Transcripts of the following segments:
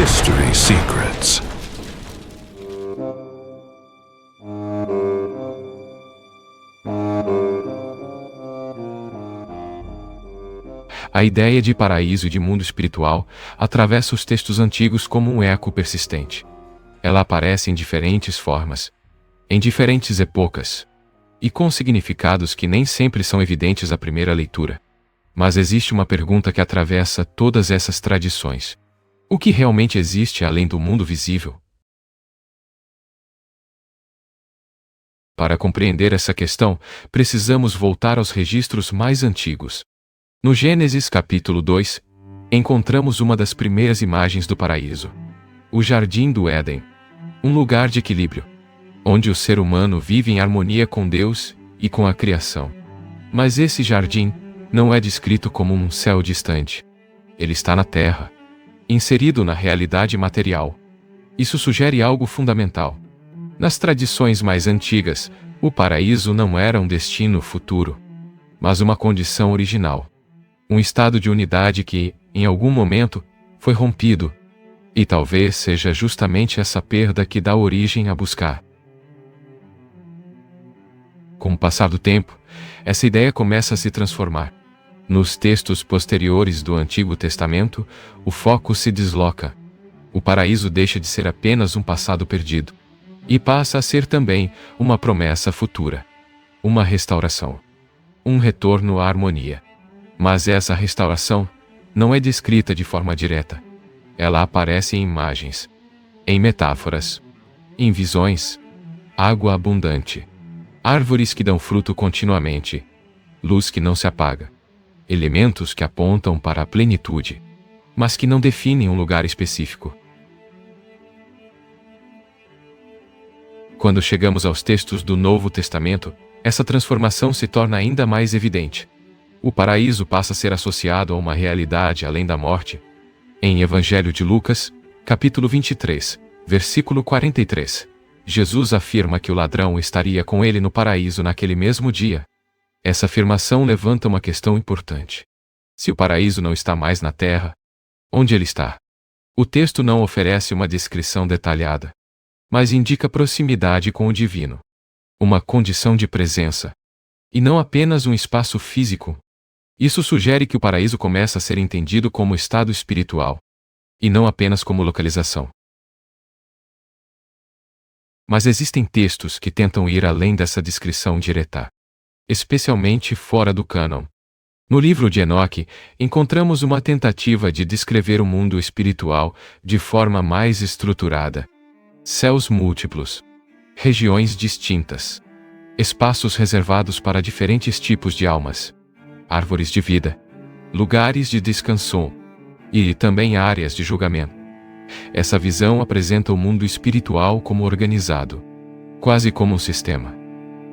History Secrets. A ideia de paraíso e de mundo espiritual atravessa os textos antigos como um eco persistente. Ela aparece em diferentes formas, em diferentes épocas, e com significados que nem sempre são evidentes à primeira leitura. Mas existe uma pergunta que atravessa todas essas tradições. O que realmente existe além do mundo visível? Para compreender essa questão, precisamos voltar aos registros mais antigos. No Gênesis capítulo 2, encontramos uma das primeiras imagens do paraíso. O Jardim do Éden. Um lugar de equilíbrio, onde o ser humano vive em harmonia com Deus e com a criação. Mas esse jardim não é descrito como um céu distante. Ele está na terra, inserido na realidade material. Isso sugere algo fundamental. Nas tradições mais antigas, o paraíso não era um destino futuro, mas uma condição original. Um estado de unidade que, em algum momento, foi rompido. E talvez seja justamente essa perda que dá origem a buscar. Com o passar do tempo, essa ideia começa a se transformar. Nos textos posteriores do Antigo Testamento, o foco se desloca. O paraíso deixa de ser apenas um passado perdido e passa a ser também uma promessa futura, uma restauração, um retorno à harmonia. Mas essa restauração não é descrita de forma direta. Ela aparece em imagens, em metáforas, em visões, água abundante, árvores que dão fruto continuamente, luz que não se apaga, elementos que apontam para a plenitude, mas que não definem um lugar específico. Quando chegamos aos textos do Novo Testamento, essa transformação se torna ainda mais evidente. O paraíso passa a ser associado a uma realidade além da morte. Em Evangelho de Lucas, capítulo 23, versículo 43, Jesus afirma que o ladrão estaria com ele no paraíso naquele mesmo dia. Essa afirmação levanta uma questão importante. Se o paraíso não está mais na terra, onde ele está? O texto não oferece uma descrição detalhada, mas indica proximidade com o divino, uma condição de presença, e não apenas um espaço físico. Isso sugere que o paraíso começa a ser entendido como estado espiritual, e não apenas como localização. Mas existem textos que tentam ir além dessa descrição direta, especialmente fora do cânon. No livro de Enoque, encontramos uma tentativa de descrever o mundo espiritual de forma mais estruturada. Céus múltiplos, regiões distintas, espaços reservados para diferentes tipos de almas, árvores de vida, lugares de descanso e também áreas de julgamento. Essa visão apresenta o mundo espiritual como organizado, quase como um sistema.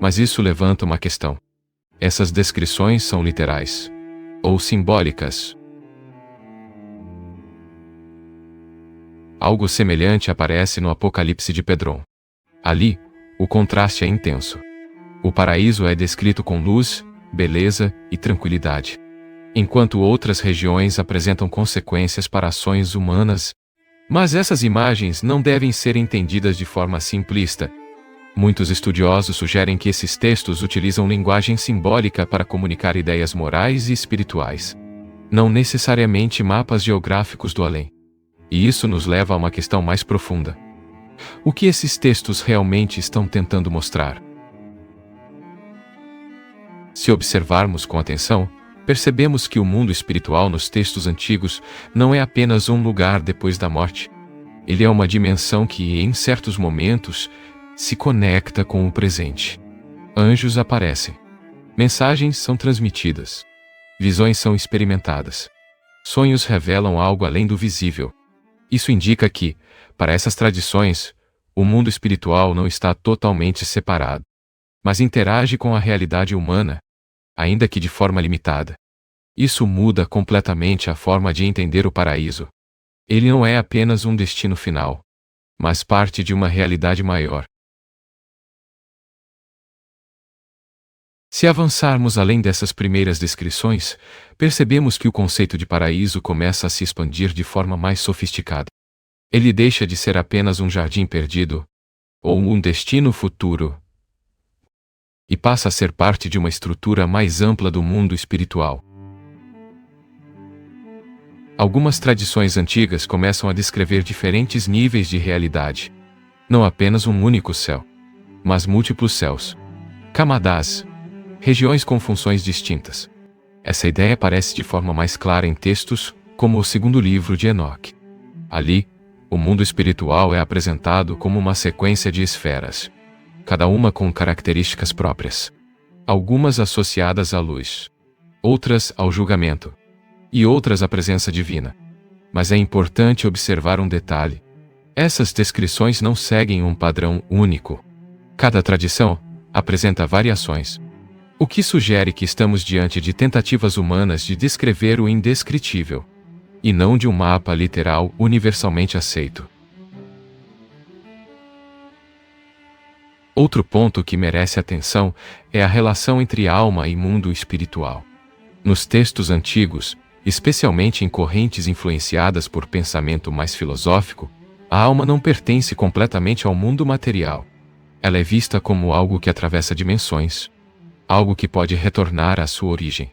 Mas isso levanta uma questão. Essas descrições são literais ou simbólicas? Algo semelhante aparece no Apocalipse de Pedron. Ali, o contraste é intenso. O paraíso é descrito com luz, beleza e tranquilidade, enquanto outras regiões apresentam consequências para ações humanas. Mas essas imagens não devem ser entendidas de forma simplista. Muitos estudiosos sugerem que esses textos utilizam linguagem simbólica para comunicar ideias morais e espirituais, não necessariamente mapas geográficos do além. E isso nos leva a uma questão mais profunda. O que esses textos realmente estão tentando mostrar? Se observarmos com atenção, percebemos que o mundo espiritual nos textos antigos não é apenas um lugar depois da morte. Ele é uma dimensão que, em certos momentos, se conecta com o presente. Anjos aparecem. Mensagens são transmitidas. Visões são experimentadas. Sonhos revelam algo além do visível. Isso indica que, para essas tradições, o mundo espiritual não está totalmente separado, mas interage com a realidade humana, ainda que de forma limitada. Isso muda completamente a forma de entender o paraíso. Ele não é apenas um destino final, mas parte de uma realidade maior. Se avançarmos além dessas primeiras descrições, percebemos que o conceito de paraíso começa a se expandir de forma mais sofisticada. Ele deixa de ser apenas um jardim perdido, ou um destino futuro, e passa a ser parte de uma estrutura mais ampla do mundo espiritual. Algumas tradições antigas começam a descrever diferentes níveis de realidade. Não apenas um único céu, mas múltiplos céus. Kamadas, regiões com funções distintas. Essa ideia aparece de forma mais clara em textos como o segundo livro de Enoque. Ali, o mundo espiritual é apresentado como uma sequência de esferas, cada uma com características próprias. Algumas associadas à luz, outras ao julgamento, e outras à presença divina. Mas é importante observar um detalhe. Essas descrições não seguem um padrão único. Cada tradição apresenta variações, o que sugere que estamos diante de tentativas humanas de descrever o indescritível, e não de um mapa literal universalmente aceito. Outro ponto que merece atenção é a relação entre alma e mundo espiritual. Nos textos antigos, especialmente em correntes influenciadas por pensamento mais filosófico, a alma não pertence completamente ao mundo material. Ela é vista como algo que atravessa dimensões, algo que pode retornar à sua origem.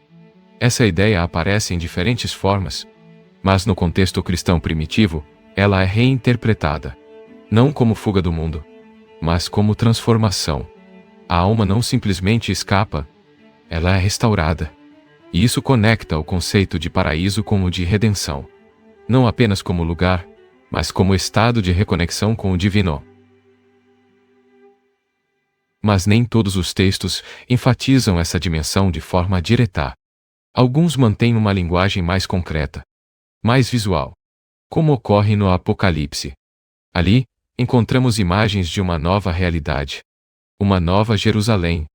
Essa ideia aparece em diferentes formas, mas no contexto cristão primitivo, ela é reinterpretada, não como fuga do mundo, mas como transformação. A alma não simplesmente escapa, ela é restaurada. E isso conecta o conceito de paraíso com o de redenção, não apenas como lugar, mas como estado de reconexão com o divino. Mas nem todos os textos enfatizam essa dimensão de forma direta. Alguns mantêm uma linguagem mais concreta, mais visual, como ocorre no Apocalipse. Ali, encontramos imagens de uma nova realidade, uma nova Jerusalém,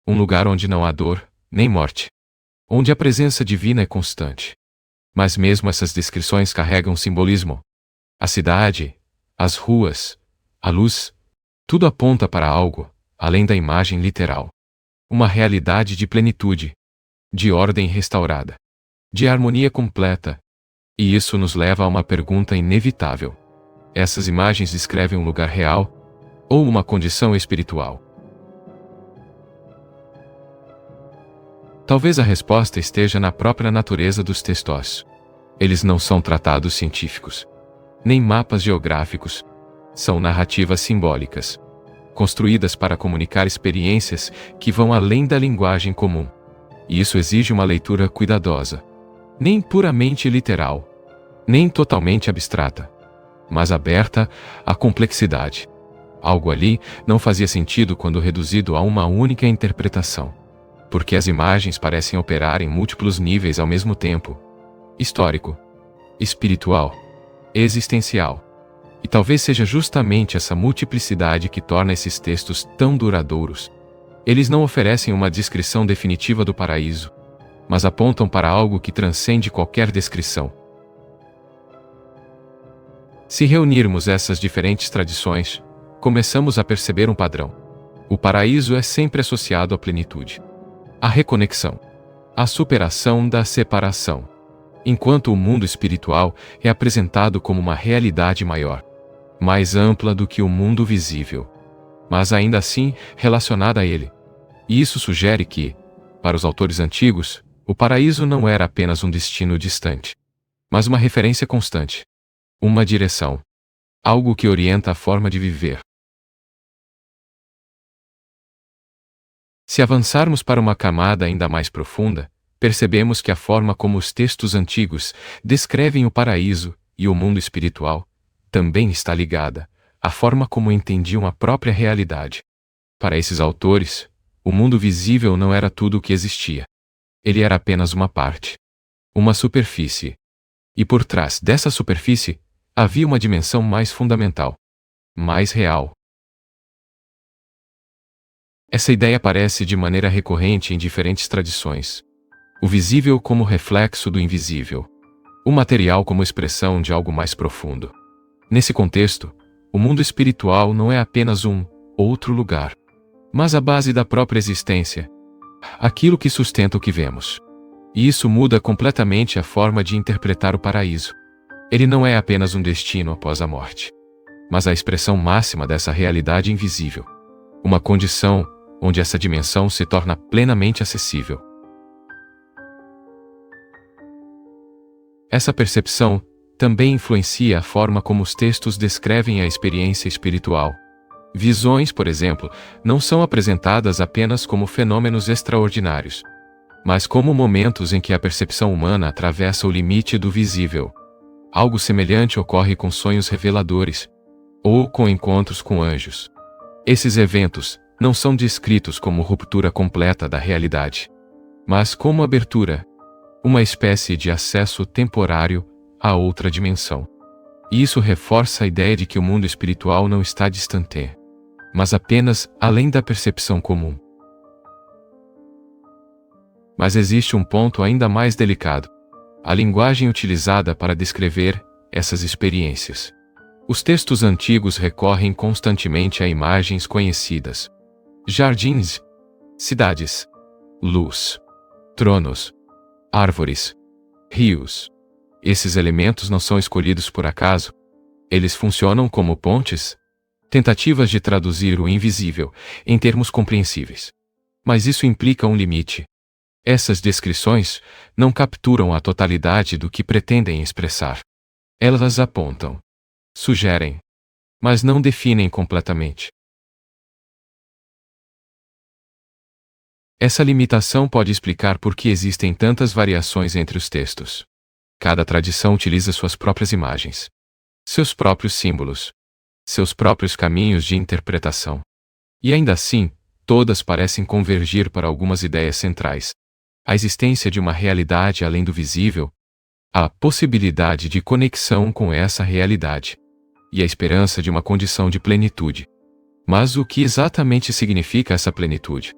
um lugar onde não há dor, nem morte, onde a presença divina é constante. Mas mesmo essas descrições carregam simbolismo. A cidade, as ruas, a luz, tudo aponta para algo, além da imagem literal. Uma realidade de plenitude, de ordem restaurada, de harmonia completa. E isso nos leva a uma pergunta inevitável. Essas imagens descrevem um lugar real ou uma condição espiritual? Talvez a resposta esteja na própria natureza dos textos. Eles não são tratados científicos, nem mapas geográficos. São narrativas simbólicas, construídas para comunicar experiências que vão além da linguagem comum. E isso exige uma leitura cuidadosa, nem puramente literal, nem totalmente abstrata, mas aberta à complexidade. Algo ali não fazia sentido quando reduzido a uma única interpretação, porque as imagens parecem operar em múltiplos níveis ao mesmo tempo: histórico, espiritual, existencial. E talvez seja justamente essa multiplicidade que torna esses textos tão duradouros. Eles não oferecem uma descrição definitiva do paraíso, mas apontam para algo que transcende qualquer descrição. Se reunirmos essas diferentes tradições, começamos a perceber um padrão. O paraíso é sempre associado à plenitude, à reconexão, à superação da separação, enquanto o mundo espiritual é apresentado como uma realidade maior, mais ampla do que o mundo visível, mas ainda assim relacionada a ele. E isso sugere que, para os autores antigos, o paraíso não era apenas um destino distante, mas uma referência constante, uma direção, algo que orienta a forma de viver. Se avançarmos para uma camada ainda mais profunda, percebemos que a forma como os textos antigos descrevem o paraíso e o mundo espiritual também está ligada à forma como entendiam a própria realidade. Para esses autores, o mundo visível não era tudo o que existia. Ele era apenas uma parte, uma superfície. E por trás dessa superfície, havia uma dimensão mais fundamental, mais real. Essa ideia aparece de maneira recorrente em diferentes tradições. O visível como reflexo do invisível. O material como expressão de algo mais profundo. Nesse contexto, o mundo espiritual não é apenas um outro lugar, mas a base da própria existência, aquilo que sustenta o que vemos. E isso muda completamente a forma de interpretar o paraíso. Ele não é apenas um destino após a morte, mas a expressão máxima dessa realidade invisível. Uma condição onde essa dimensão se torna plenamente acessível. Essa percepção também influencia a forma como os textos descrevem a experiência espiritual. Visões, por exemplo, não são apresentadas apenas como fenômenos extraordinários, mas como momentos em que a percepção humana atravessa o limite do visível. Algo semelhante ocorre com sonhos reveladores, ou com encontros com anjos. Esses eventos não são descritos como ruptura completa da realidade, mas como abertura, uma espécie de acesso temporário a outra dimensão. E isso reforça a ideia de que o mundo espiritual não está distante, mas apenas além da percepção comum. Mas existe um ponto ainda mais delicado: a linguagem utilizada para descrever essas experiências. Os textos antigos recorrem constantemente a imagens conhecidas: jardins, cidades, luz, tronos, árvores, rios. Esses elementos não são escolhidos por acaso. Eles funcionam como pontes, tentativas de traduzir o invisível em termos compreensíveis. Mas isso implica um limite. Essas descrições não capturam a totalidade do que pretendem expressar. Elas apontam, sugerem, mas não definem completamente. Essa limitação pode explicar por que existem tantas variações entre os textos. Cada tradição utiliza suas próprias imagens, seus próprios símbolos, seus próprios caminhos de interpretação. E ainda assim, todas parecem convergir para algumas ideias centrais: a existência de uma realidade além do visível, a possibilidade de conexão com essa realidade, e a esperança de uma condição de plenitude. Mas o que exatamente significa essa plenitude?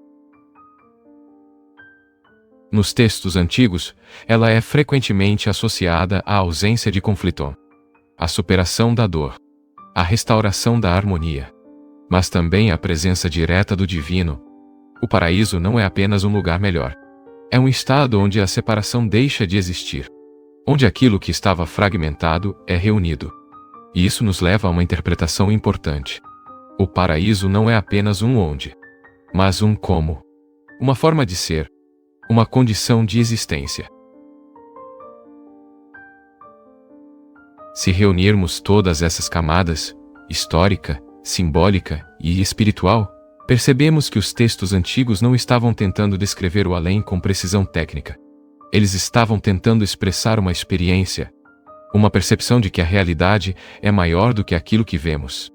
Nos textos antigos, ela é frequentemente associada à ausência de conflito, à superação da dor, à restauração da harmonia, mas também à presença direta do divino. O paraíso não é apenas um lugar melhor. É um estado onde a separação deixa de existir, onde aquilo que estava fragmentado é reunido. E isso nos leva a uma interpretação importante. O paraíso não é apenas um onde, mas um como, uma forma de ser, uma condição de existência. Se reunirmos todas essas camadas, histórica, simbólica e espiritual, percebemos que os textos antigos não estavam tentando descrever o além com precisão técnica. Eles estavam tentando expressar uma experiência, uma percepção de que a realidade é maior do que aquilo que vemos,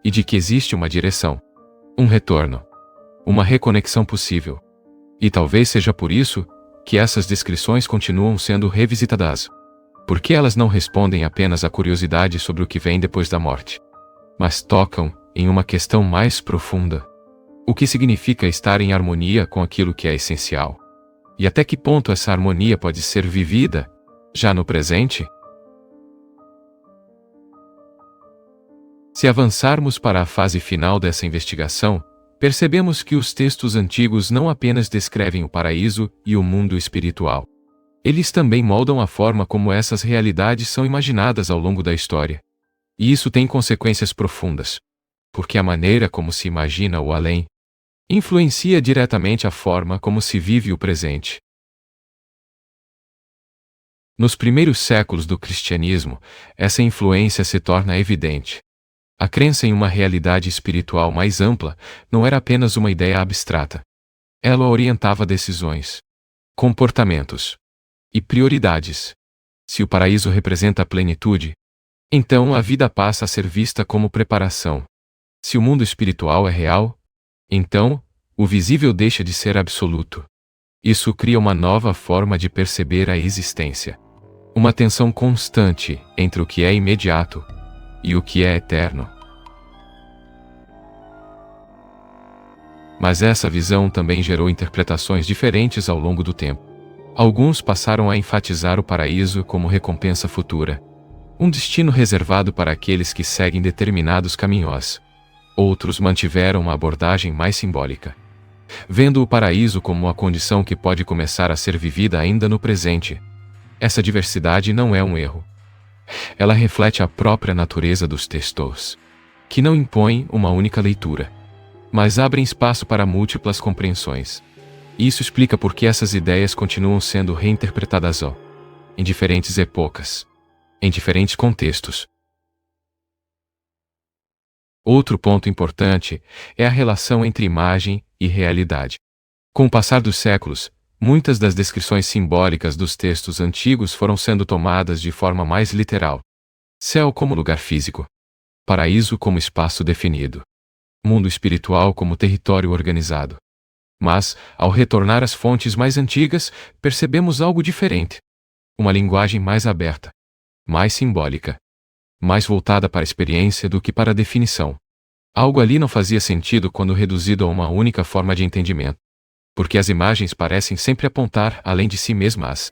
e de que existe uma direção, um retorno, uma reconexão possível. E talvez seja por isso que essas descrições continuam sendo revisitadas. Porque elas não respondem apenas à curiosidade sobre o que vem depois da morte, mas tocam em uma questão mais profunda. O que significa estar em harmonia com aquilo que é essencial? E até que ponto essa harmonia pode ser vivida, já no presente? Se avançarmos para a fase final dessa investigação, percebemos que os textos antigos não apenas descrevem o paraíso e o mundo espiritual. Eles também moldam a forma como essas realidades são imaginadas ao longo da história. E isso tem consequências profundas, porque a maneira como se imagina o além influencia diretamente a forma como se vive o presente. Nos primeiros séculos do cristianismo, essa influência se torna evidente. A crença em uma realidade espiritual mais ampla não era apenas uma ideia abstrata. Ela orientava decisões, comportamentos e prioridades. Se o paraíso representa a plenitude, então a vida passa a ser vista como preparação. Se o mundo espiritual é real, então o visível deixa de ser absoluto. Isso cria uma nova forma de perceber a existência. Uma tensão constante entre o que é imediato e o que é eterno. Mas essa visão também gerou interpretações diferentes ao longo do tempo. Alguns passaram a enfatizar o paraíso como recompensa futura, um destino reservado para aqueles que seguem determinados caminhos. Outros mantiveram uma abordagem mais simbólica, vendo o paraíso como uma condição que pode começar a ser vivida ainda no presente. Essa diversidade não é um erro. Ela reflete a própria natureza dos textos, que não impõem uma única leitura, mas abrem espaço para múltiplas compreensões. Isso explica por que essas ideias continuam sendo reinterpretadas em diferentes épocas, em diferentes contextos. Outro ponto importante é a relação entre imagem e realidade. Com o passar dos séculos, muitas das descrições simbólicas dos textos antigos foram sendo tomadas de forma mais literal. Céu como lugar físico, paraíso como espaço definido, mundo espiritual como território organizado. Mas, ao retornar às fontes mais antigas, percebemos algo diferente. Uma linguagem mais aberta, mais simbólica, mais voltada para a experiência do que para a definição. Algo ali não fazia sentido quando reduzido a uma única forma de entendimento, porque as imagens parecem sempre apontar além de si mesmas.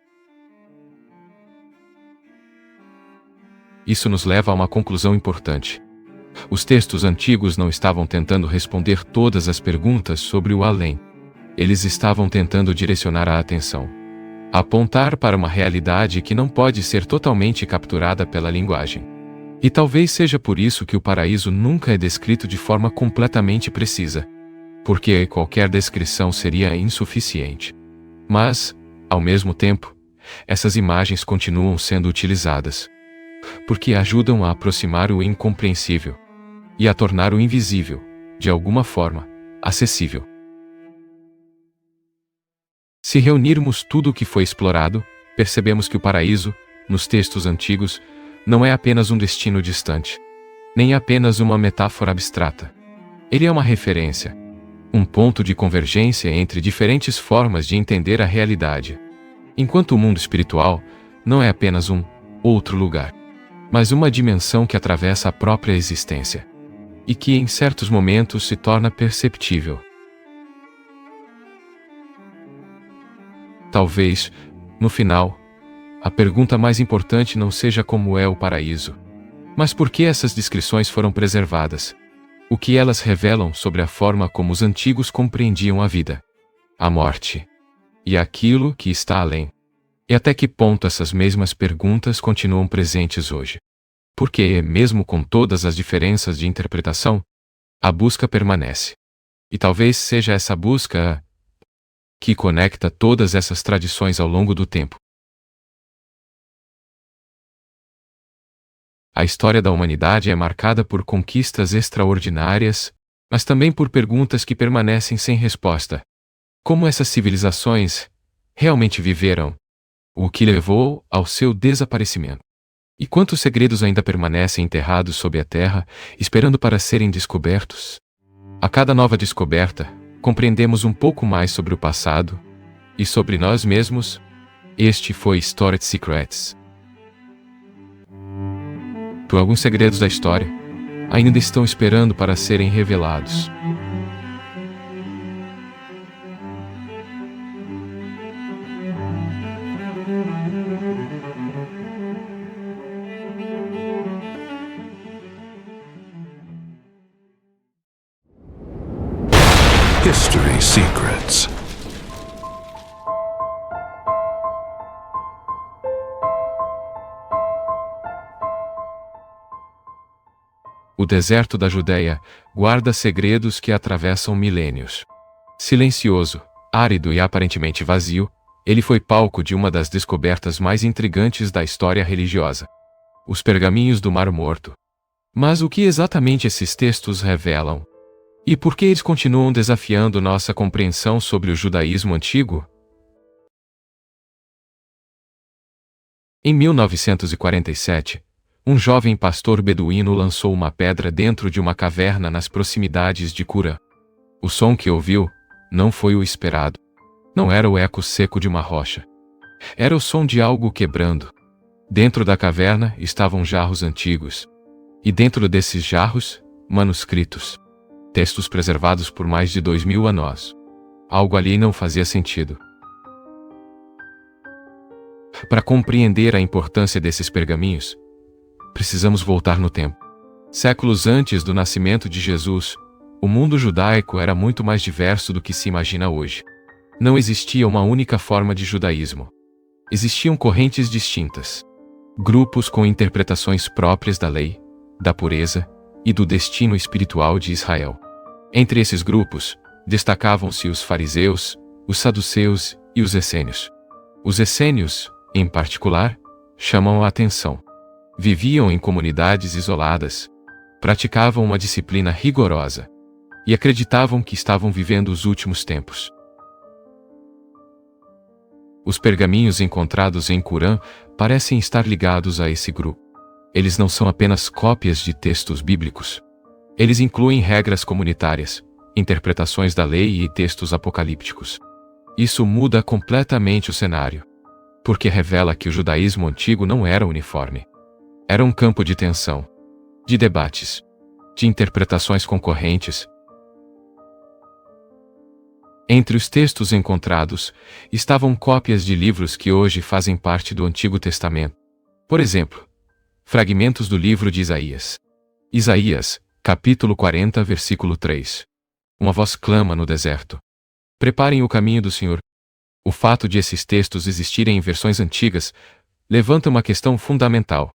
Isso nos leva a uma conclusão importante. Os textos antigos não estavam tentando responder todas as perguntas sobre o além. Eles estavam tentando direcionar a atenção, apontar para uma realidade que não pode ser totalmente capturada pela linguagem. E talvez seja por isso que o paraíso nunca é descrito de forma completamente precisa, porque qualquer descrição seria insuficiente. Mas, ao mesmo tempo, essas imagens continuam sendo utilizadas, porque ajudam a aproximar o incompreensível e a tornar o invisível, de alguma forma, acessível. Se reunirmos tudo o que foi explorado, percebemos que o paraíso, nos textos antigos, não é apenas um destino distante, nem apenas uma metáfora abstrata. Ele é uma referência, um ponto de convergência entre diferentes formas de entender a realidade. Enquanto o mundo espiritual não é apenas um outro lugar, mas uma dimensão que atravessa a própria existência, e que em certos momentos se torna perceptível. Talvez, no final, a pergunta mais importante não seja como é o paraíso, mas por que essas descrições foram preservadas? O que elas revelam sobre a forma como os antigos compreendiam a vida, a morte e aquilo que está além? E até que ponto essas mesmas perguntas continuam presentes hoje? Porque, mesmo com todas as diferenças de interpretação, a busca permanece. E talvez seja essa busca que conecta todas essas tradições ao longo do tempo. A história da humanidade é marcada por conquistas extraordinárias, mas também por perguntas que permanecem sem resposta. Como essas civilizações realmente viveram? O que levou ao seu desaparecimento? E quantos segredos ainda permanecem enterrados sob a terra, esperando para serem descobertos? A cada nova descoberta, compreendemos um pouco mais sobre o passado e sobre nós mesmos. Este foi Stored Secrets. Alguns segredos da história ainda estão esperando para serem revelados. History Secrets. O deserto da Judéia guarda segredos que atravessam milênios. Silencioso, árido e aparentemente vazio, ele foi palco de uma das descobertas mais intrigantes da história religiosa: os pergaminhos do Mar Morto. Mas o que exatamente esses textos revelam? E por que eles continuam desafiando nossa compreensão sobre o judaísmo antigo? Em 1947, um jovem pastor beduíno lançou uma pedra dentro de uma caverna nas proximidades de Qumran. O som que ouviu não foi o esperado. Não era o eco seco de uma rocha. Era o som de algo quebrando. Dentro da caverna estavam jarros antigos. E dentro desses jarros, manuscritos. Textos preservados por mais de 2000 anos. Algo ali não fazia sentido. Para compreender a importância desses pergaminhos, precisamos voltar no tempo. Séculos antes do nascimento de Jesus, o mundo judaico era muito mais diverso do que se imagina hoje. Não existia uma única forma de judaísmo. Existiam correntes distintas. grupos com interpretações próprias da lei, da pureza e do destino espiritual de Israel. Entre esses grupos, destacavam-se os fariseus, os saduceus e os essênios. Os essênios, em particular, chamam a atenção. Viviam em comunidades isoladas, praticavam uma disciplina rigorosa e acreditavam que estavam vivendo os últimos tempos. Os pergaminhos encontrados em Qurã parecem estar ligados a esse grupo. Eles não são apenas cópias de textos bíblicos. Eles incluem regras comunitárias, interpretações da lei e textos apocalípticos. Isso muda completamente o cenário, porque revela que o judaísmo antigo não era uniforme. Era um campo de tensão, de debates, de interpretações concorrentes. Entre os textos encontrados, estavam cópias de livros que hoje fazem parte do Antigo Testamento. Por exemplo, fragmentos do livro de Isaías. Isaías, capítulo 40, versículo 3. Uma voz clama no deserto: preparem o caminho do Senhor. O fato de esses textos existirem em versões antigas levanta uma questão fundamental.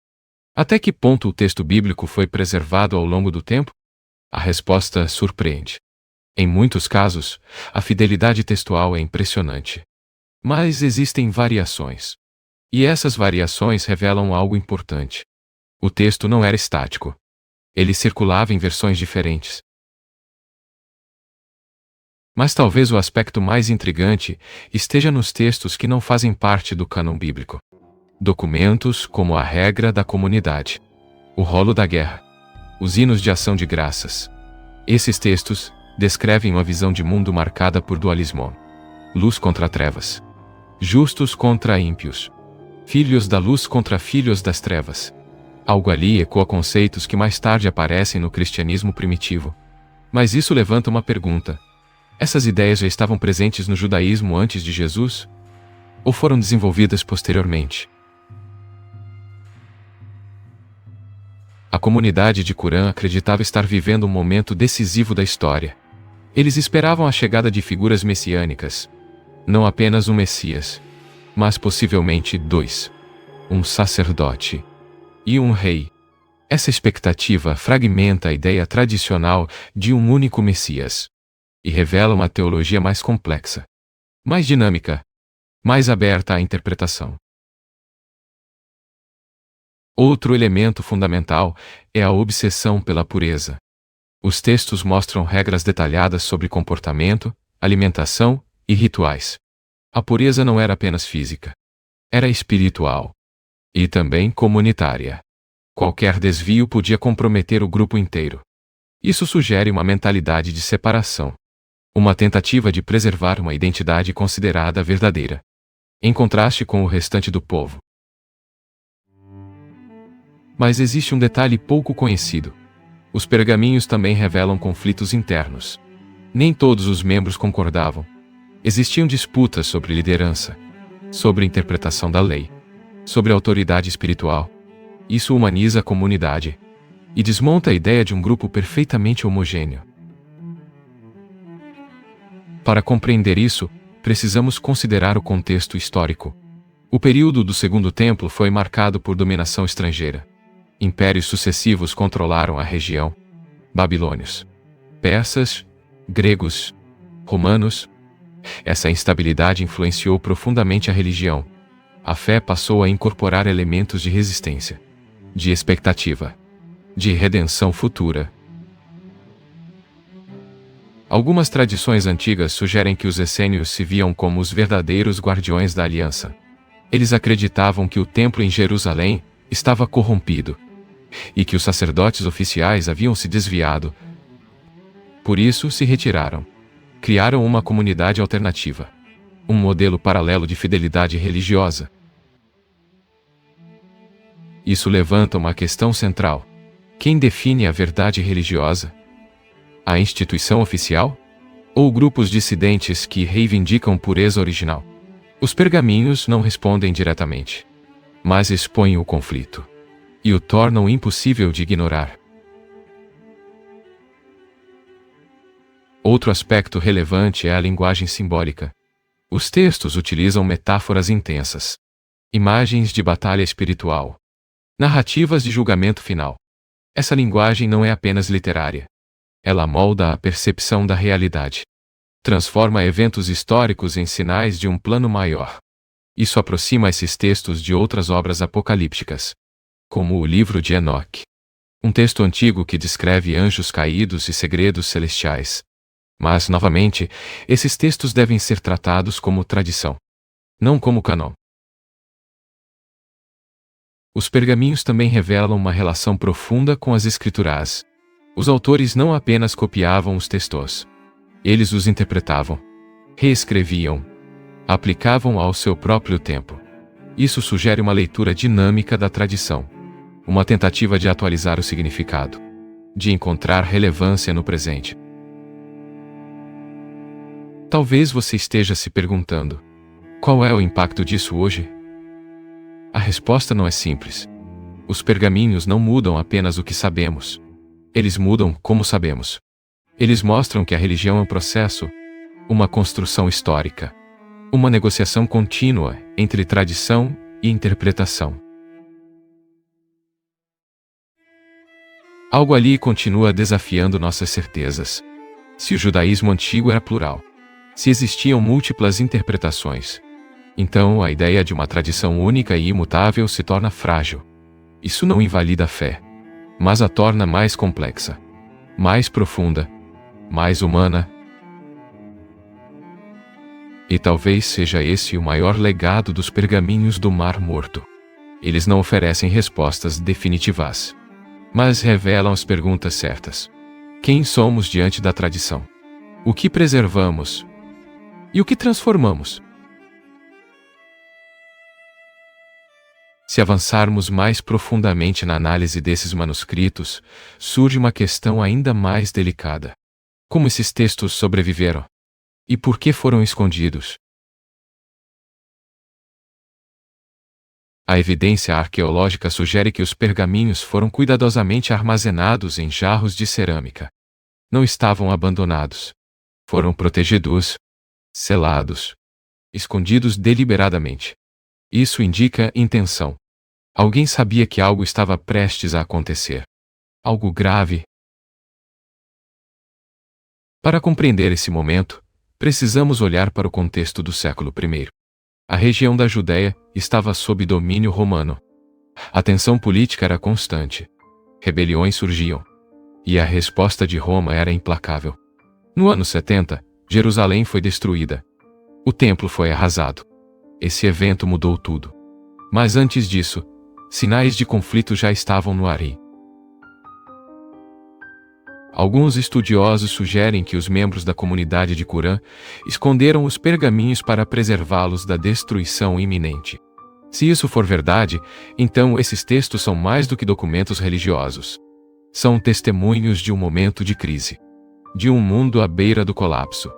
Até que ponto o texto bíblico foi preservado ao longo do tempo? A resposta surpreende. Em muitos casos, a fidelidade textual é impressionante. Mas existem variações. E essas variações revelam algo importante. O texto não era estático. Ele circulava em versões diferentes. Mas talvez o aspecto mais intrigante esteja nos textos que não fazem parte do cânon bíblico. Documentos como a regra da comunidade, o rolo da guerra, os hinos de ação de graças. Esses textos descrevem uma visão de mundo marcada por dualismo. Luz contra trevas. Justos contra ímpios. Filhos da luz contra filhos das trevas. Algo ali ecoa conceitos que mais tarde aparecem no cristianismo primitivo. Mas isso levanta uma pergunta. Essas ideias já estavam presentes no judaísmo antes de Jesus? Ou foram desenvolvidas posteriormente? A comunidade de Qurã acreditava estar vivendo um momento decisivo da história. Eles esperavam a chegada de figuras messiânicas. Não apenas um Messias, mas possivelmente dois. Um sacerdote e um rei. Essa expectativa fragmenta a ideia tradicional de um único Messias e revela uma teologia mais complexa, mais dinâmica, mais aberta à interpretação. Outro elemento fundamental é a obsessão pela pureza. Os textos mostram regras detalhadas sobre comportamento, alimentação e rituais. A pureza não era apenas física. Era espiritual. E também comunitária. Qualquer desvio podia comprometer o grupo inteiro. Isso sugere uma mentalidade de separação. Uma tentativa de preservar uma identidade considerada verdadeira, em contraste com o restante do povo. Mas existe um detalhe pouco conhecido. Os pergaminhos também revelam conflitos internos. Nem todos os membros concordavam. Existiam disputas sobre liderança, sobre interpretação da lei, sobre autoridade espiritual. Isso humaniza a comunidade e desmonta a ideia de um grupo perfeitamente homogêneo. Para compreender isso, precisamos considerar o contexto histórico. O período do Segundo Templo foi marcado por dominação estrangeira. Impérios sucessivos controlaram a região. Babilônios, persas, gregos, romanos. Essa instabilidade influenciou profundamente a religião. A fé passou a incorporar elementos de resistência, de expectativa, de redenção futura. Algumas tradições antigas sugerem que os essênios se viam como os verdadeiros guardiões da aliança. Eles acreditavam que o templo em Jerusalém estava corrompido e que os sacerdotes oficiais haviam se desviado. Por isso se retiraram. Criaram uma comunidade alternativa, um modelo paralelo de fidelidade religiosa. Isso levanta uma questão central. Quem define a verdade religiosa? A instituição oficial? Ou grupos dissidentes que reivindicam pureza original? Os pergaminhos não respondem diretamente, mas expõem o conflito e o tornam impossível de ignorar. Outro aspecto relevante é a linguagem simbólica. Os textos utilizam metáforas intensas, imagens de batalha espiritual, Narrativas de julgamento final. Essa linguagem não é apenas literária. Ela molda a percepção da realidade. Transforma eventos históricos em sinais de um plano maior. Isso aproxima esses textos de outras obras apocalípticas, como o livro de Enoque, um texto antigo que descreve anjos caídos e segredos celestiais. Mas, novamente, esses textos devem ser tratados como tradição, não como cânon. Os pergaminhos também revelam uma relação profunda com as escrituras. Os autores não apenas copiavam os textos. Eles os interpretavam, reescreviam, aplicavam ao seu próprio tempo. Isso sugere uma leitura dinâmica da tradição, uma tentativa de atualizar o significado, de encontrar relevância no presente. Talvez você esteja se perguntando: qual é o impacto disso hoje? A resposta não é simples. Os pergaminhos não mudam apenas o que sabemos. Eles mudam como sabemos. Eles mostram que a religião é um processo, uma construção histórica, uma negociação contínua entre tradição e interpretação. Algo ali continua desafiando nossas certezas. Se o judaísmo antigo era plural, se existiam múltiplas interpretações, então a ideia de uma tradição única e imutável se torna frágil. Isso não invalida a fé, mas a torna mais complexa, mais profunda, mais humana. E talvez seja esse o maior legado dos pergaminhos do Mar Morto. Eles não oferecem respostas definitivas, mas revelam as perguntas certas. Quem somos diante da tradição? O que preservamos? E o que transformamos? Se avançarmos mais profundamente na análise desses manuscritos, surge uma questão ainda mais delicada. Como esses textos sobreviveram? E por que foram escondidos? A evidência arqueológica sugere que os pergaminhos foram cuidadosamente armazenados em jarros de cerâmica. Não estavam abandonados. Foram protegidos, selados, escondidos deliberadamente. Isso indica intenção. Alguém sabia que algo estava prestes a acontecer. Algo grave. Para compreender esse momento, precisamos olhar para o contexto do século I. A região da Judéia estava sob domínio romano. A tensão política era constante. Rebeliões surgiam. E a resposta de Roma era implacável. No ano 70, Jerusalém foi destruída. O templo foi arrasado. Esse evento mudou tudo. Mas antes disso, sinais de conflito já estavam no ar. Alguns estudiosos sugerem que os membros da comunidade de Qumran esconderam os pergaminhos para preservá-los da destruição iminente. Se isso for verdade, então esses textos são mais do que documentos religiosos. São testemunhos de um momento de crise, de um mundo à beira do colapso.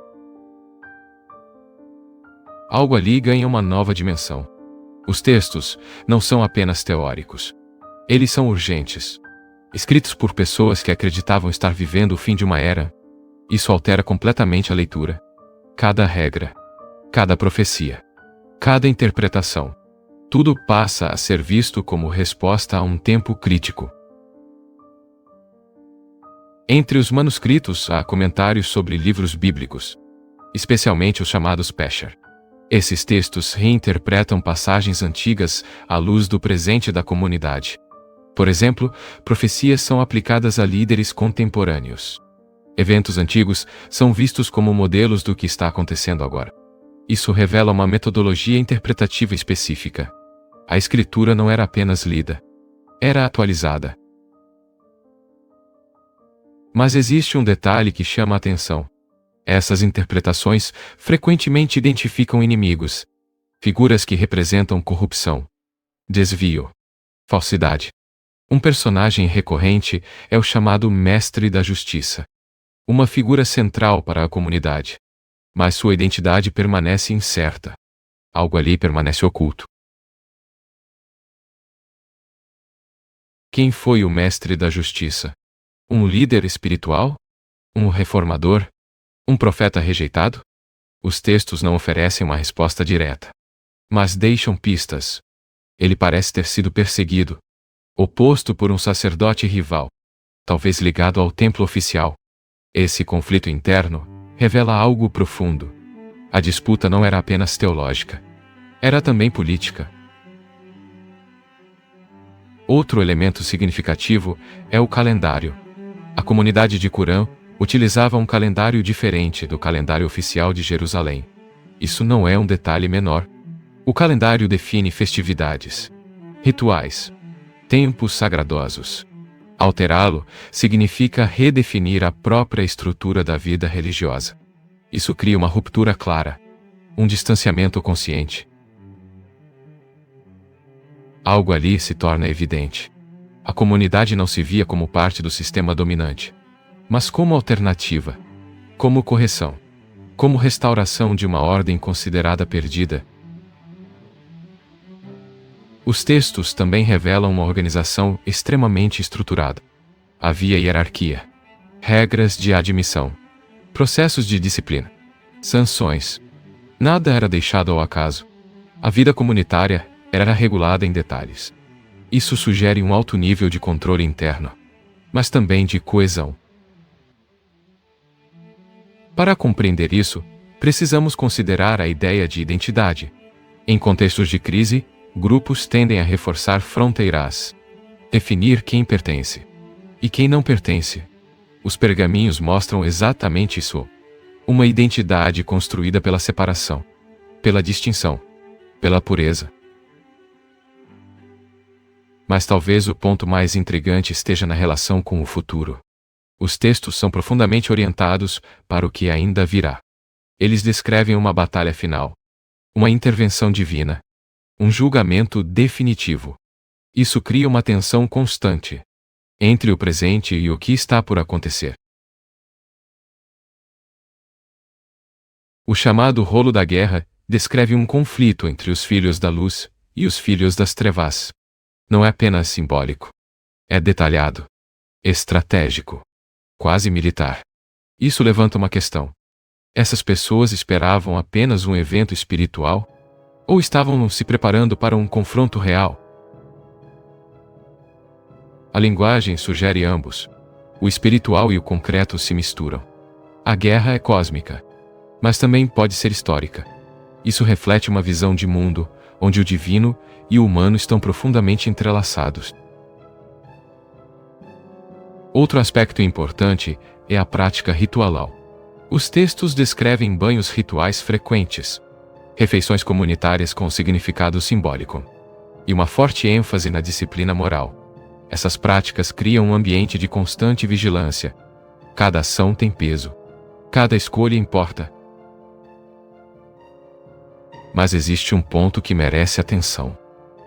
Algo ali ganha uma nova dimensão. Os textos não são apenas teóricos. Eles são urgentes. Escritos por pessoas que acreditavam estar vivendo o fim de uma era. Isso altera completamente a leitura. Cada regra, cada profecia, cada interpretação. Tudo passa a ser visto como resposta a um tempo crítico. Entre os manuscritos há comentários sobre livros bíblicos, especialmente os chamados Pesher. Esses textos reinterpretam passagens antigas à luz do presente da comunidade. Por exemplo, profecias são aplicadas a líderes contemporâneos. Eventos antigos são vistos como modelos do que está acontecendo agora. Isso revela uma metodologia interpretativa específica. A escritura não era apenas lida, era atualizada. Mas existe um detalhe que chama a atenção. Essas interpretações frequentemente identificam inimigos, figuras que representam corrupção, desvio, falsidade. Um personagem recorrente é o chamado Mestre da Justiça, uma figura central para a comunidade. Mas sua identidade permanece incerta. Algo ali permanece oculto. Quem foi o Mestre da Justiça? Um líder espiritual? Um reformador? Um profeta rejeitado? Os textos não oferecem uma resposta direta, mas deixam pistas. Ele parece ter sido perseguido, oposto por um sacerdote rival, talvez ligado ao templo oficial. Esse conflito interno revela algo profundo. A disputa não era apenas teológica, era também política. Outro elemento significativo é o calendário. A comunidade de Qumran utilizava um calendário diferente do calendário oficial de Jerusalém. Isso não é um detalhe menor. O calendário define festividades, rituais, tempos sagradosos. Alterá-lo significa redefinir a própria estrutura da vida religiosa. Isso cria uma ruptura clara, um distanciamento consciente. Algo ali se torna evidente. A comunidade não se via como parte do sistema dominante, mas como alternativa, como correção, como restauração de uma ordem considerada perdida. Os textos também revelam uma organização extremamente estruturada. Havia hierarquia, regras de admissão, processos de disciplina, sanções. Nada era deixado ao acaso. A vida comunitária era regulada em detalhes. Isso sugere um alto nível de controle interno, mas também de coesão. Para compreender isso, precisamos considerar a ideia de identidade. Em contextos de crise, grupos tendem a reforçar fronteiras, definir quem pertence e quem não pertence. Os pergaminhos mostram exatamente isso. Uma identidade construída pela separação, pela distinção, pela pureza. Mas talvez o ponto mais intrigante esteja na relação com o futuro. Os textos são profundamente orientados para o que ainda virá. Eles descrevem uma batalha final, uma intervenção divina, um julgamento definitivo. Isso cria uma tensão constante entre o presente e o que está por acontecer. O chamado rolo da guerra descreve um conflito entre os filhos da luz e os filhos das trevas. Não é apenas simbólico. É detalhado, estratégico, quase militar. Isso levanta uma questão. Essas pessoas esperavam apenas um evento espiritual? Ou estavam se preparando para um confronto real? A linguagem sugere ambos. O espiritual e o concreto se misturam. A guerra é cósmica, mas também pode ser histórica. Isso reflete uma visão de mundo onde o divino e o humano estão profundamente entrelaçados. Outro aspecto importante é a prática ritualal. Os textos descrevem banhos rituais frequentes, refeições comunitárias com significado simbólico, e uma forte ênfase na disciplina moral. Essas práticas criam um ambiente de constante vigilância. Cada ação tem peso. Cada escolha importa. Mas existe um ponto que merece atenção.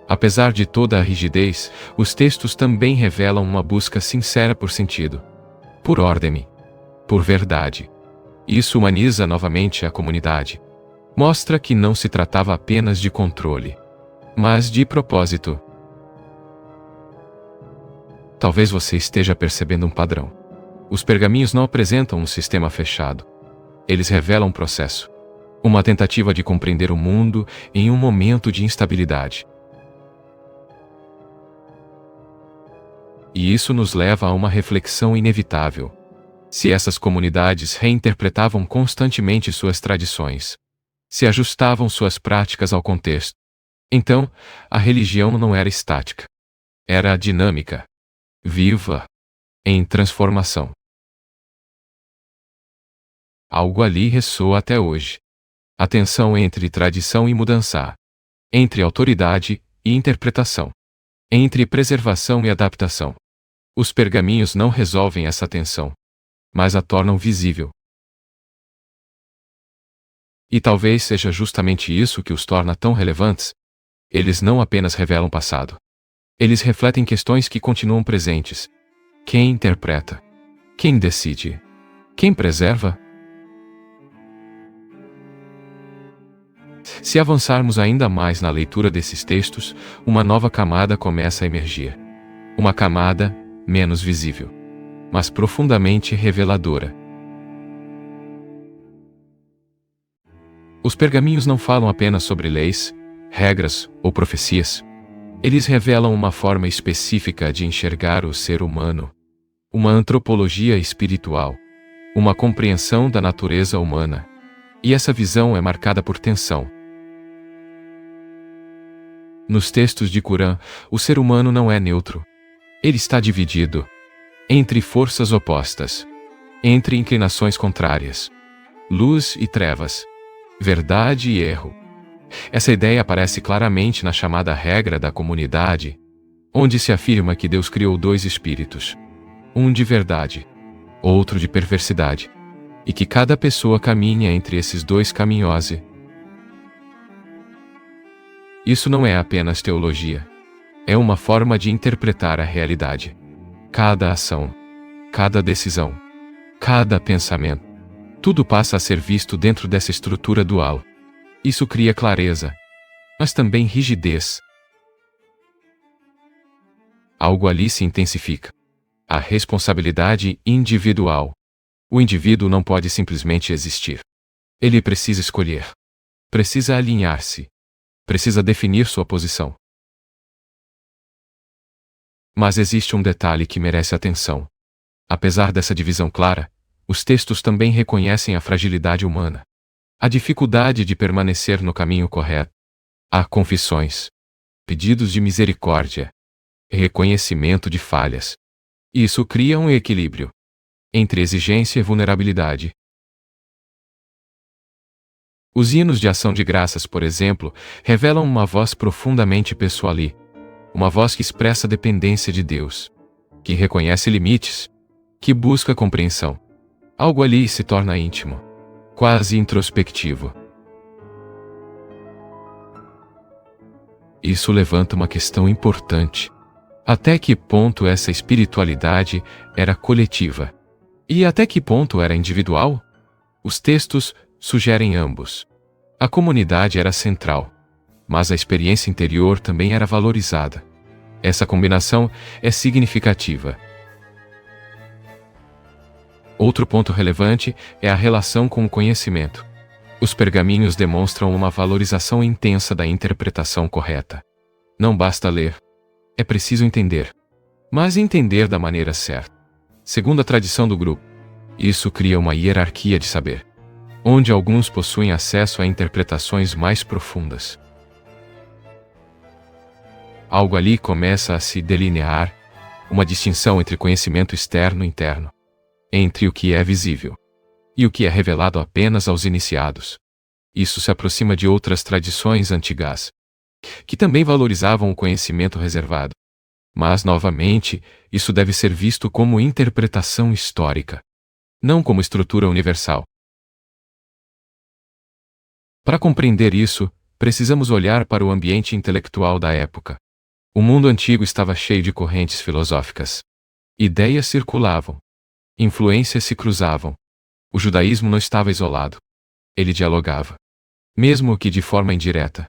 Apesar de toda a rigidez, os textos também revelam uma busca sincera por sentido, por ordem, por verdade. Isso humaniza novamente a comunidade. Mostra que não se tratava apenas de controle, mas de propósito. Talvez você esteja percebendo um padrão. Os pergaminhos não apresentam um sistema fechado. Eles revelam um processo, uma tentativa de compreender o mundo em um momento de instabilidade. E isso nos leva a uma reflexão inevitável. Se essas comunidades reinterpretavam constantemente suas tradições, se ajustavam suas práticas ao contexto, então a religião não era estática. Era dinâmica, viva, em transformação. Algo ali ressoa até hoje. A tensão entre tradição e mudança, entre autoridade e interpretação, entre preservação e adaptação. Os pergaminhos não resolvem essa tensão, mas a tornam visível. E talvez seja justamente isso que os torna tão relevantes. Eles não apenas revelam o passado. Eles refletem questões que continuam presentes. Quem interpreta? Quem decide? Quem preserva? Se avançarmos ainda mais na leitura desses textos, uma nova camada começa a emergir. Uma camada menos visível, mas profundamente reveladora. Os pergaminhos não falam apenas sobre leis, regras ou profecias. Eles revelam uma forma específica de enxergar o ser humano, uma antropologia espiritual, uma compreensão da natureza humana. E essa visão é marcada por tensão. Nos textos de Corão, o ser humano não é neutro. Ele está dividido entre forças opostas, entre inclinações contrárias, luz e trevas, verdade e erro. Essa ideia aparece claramente na chamada regra da comunidade, onde se afirma que Deus criou dois espíritos, um de verdade, outro de perversidade, e que cada pessoa caminha entre esses dois caminhos. Isso não é apenas teologia. É uma forma de interpretar a realidade. Cada ação, cada decisão, cada pensamento, tudo passa a ser visto dentro dessa estrutura dual. Isso cria clareza, mas também rigidez. Algo ali se intensifica. A responsabilidade individual. O indivíduo não pode simplesmente existir. Ele precisa escolher. Precisa alinhar-se. Precisa definir sua posição. Mas existe um detalhe que merece atenção. Apesar dessa divisão clara, os textos também reconhecem a fragilidade humana, a dificuldade de permanecer no caminho correto. Há confissões, pedidos de misericórdia, reconhecimento de falhas. Isso cria um equilíbrio entre exigência e vulnerabilidade. Os hinos de ação de graças, por exemplo, revelam uma voz profundamente pessoal, uma voz que expressa dependência de Deus, que reconhece limites, que busca compreensão. Algo ali se torna íntimo, quase introspectivo. Isso levanta uma questão importante. Até que ponto essa espiritualidade era coletiva? E até que ponto era individual? Os textos sugerem ambos. A comunidade era central, mas a experiência interior também era valorizada. Essa combinação é significativa. Outro ponto relevante é a relação com o conhecimento. Os pergaminhos demonstram uma valorização intensa da interpretação correta. Não basta ler. É preciso entender. Mas entender da maneira certa. Segundo a tradição do grupo, isso cria uma hierarquia de saber, onde alguns possuem acesso a interpretações mais profundas. Algo ali começa a se delinear, uma distinção entre conhecimento externo e interno, entre o que é visível e o que é revelado apenas aos iniciados. Isso se aproxima de outras tradições antigas, que também valorizavam o conhecimento reservado. Mas, novamente, isso deve ser visto como interpretação histórica, não como estrutura universal. Para compreender isso, precisamos olhar para o ambiente intelectual da época. O mundo antigo estava cheio de correntes filosóficas. Ideias circulavam. Influências se cruzavam. O judaísmo não estava isolado. Ele dialogava, mesmo que de forma indireta.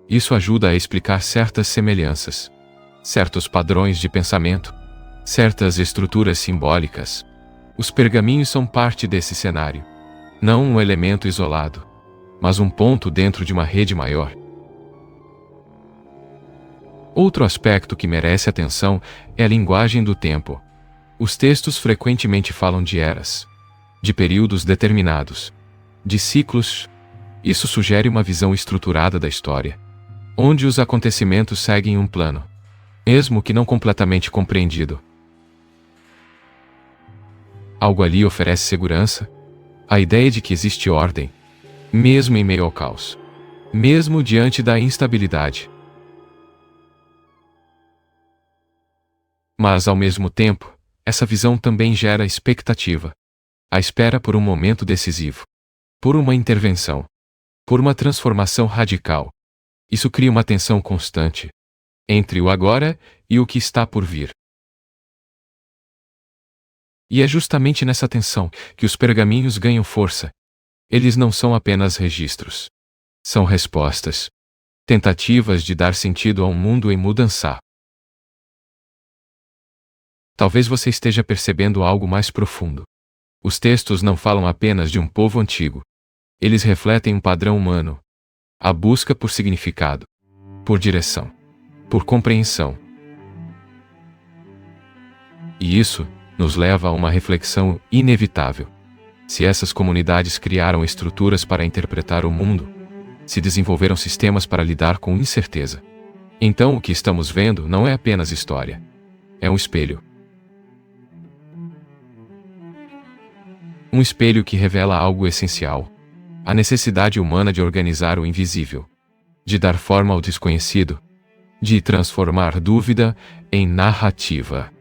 Isso ajuda a explicar certas semelhanças, certos padrões de pensamento, certas estruturas simbólicas. Os pergaminhos são parte desse cenário. Não um elemento isolado, mas um ponto dentro de uma rede maior. Outro aspecto que merece atenção é a linguagem do tempo. Os textos frequentemente falam de eras, de períodos determinados, de ciclos. Isso sugere uma visão estruturada da história, onde os acontecimentos seguem um plano, mesmo que não completamente compreendido. Algo ali oferece segurança, a ideia de que existe ordem, mesmo em meio ao caos, mesmo diante da instabilidade. Mas, ao mesmo tempo, essa visão também gera expectativa. A espera por um momento decisivo, por uma intervenção, por uma transformação radical. Isso cria uma tensão constante entre o agora e o que está por vir. E é justamente nessa tensão que os pergaminhos ganham força. Eles não são apenas registros. São respostas, tentativas de dar sentido a um mundo em mudança. Talvez você esteja percebendo algo mais profundo. Os textos não falam apenas de um povo antigo. Eles refletem um padrão humano, a busca por significado, por direção, por compreensão. E isso nos leva a uma reflexão inevitável. Se essas comunidades criaram estruturas para interpretar o mundo, se desenvolveram sistemas para lidar com incerteza, então o que estamos vendo não é apenas história. É um espelho. Um espelho que revela algo essencial: a necessidade humana de organizar o invisível, de dar forma ao desconhecido, de transformar dúvida em narrativa.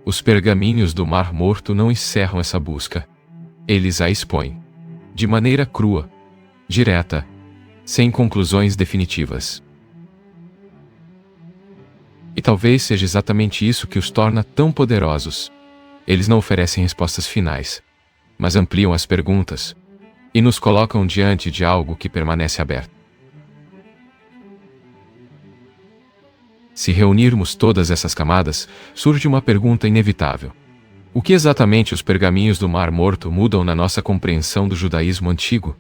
Os pergaminhos do Mar Morto não encerram essa busca. Eles a expõem, de maneira crua, direta, sem conclusões definitivas. E talvez seja exatamente isso que os torna tão poderosos. Eles não oferecem respostas finais, mas ampliam as perguntas e nos colocam diante de algo que permanece aberto. Se reunirmos todas essas camadas, surge uma pergunta inevitável: o que exatamente os pergaminhos do Mar Morto mudam na nossa compreensão do judaísmo antigo?